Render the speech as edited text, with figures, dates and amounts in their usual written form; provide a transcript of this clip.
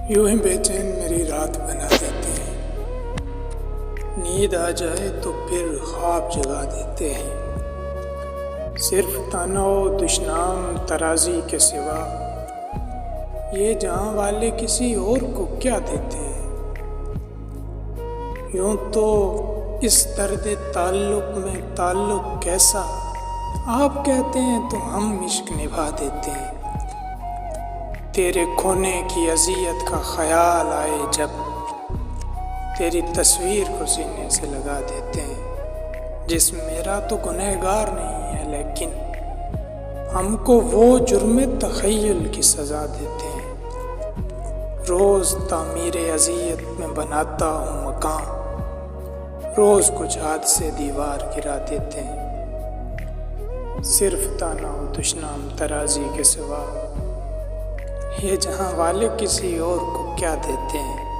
यूं ही बेचैन मेरी रात बना देते हैं। नींद आ जाए तो फिर ख्वाब जगा देते हैं। सिर्फ ताना व दुश्नाम तराजी के सिवा ये जहां वाले किसी और को क्या देते हैं। यूं तो इस दर्द ताल्लुक में ताल्लुक कैसा, आप कहते हैं तो हम इश्क निभा देते हैं। तेरे खोने की अज़ियत का ख्याल आए जब, तेरी तस्वीर को सीने से लगा देते हैं। जिस्म मेरा तो गुनहगार नहीं है, लेकिन हमको वो जुर्म तख़य्युल की सज़ा देते हैं। रोज़ तामीरे अज़ियत में बनाता हूँ मकान, रोज़ कुछ हादसे दीवार गिरा देते हैं। सिर्फ ताना व दुश्नाम तराजी के सिवा ये जहां वाले किसी और को क्या देते हैं।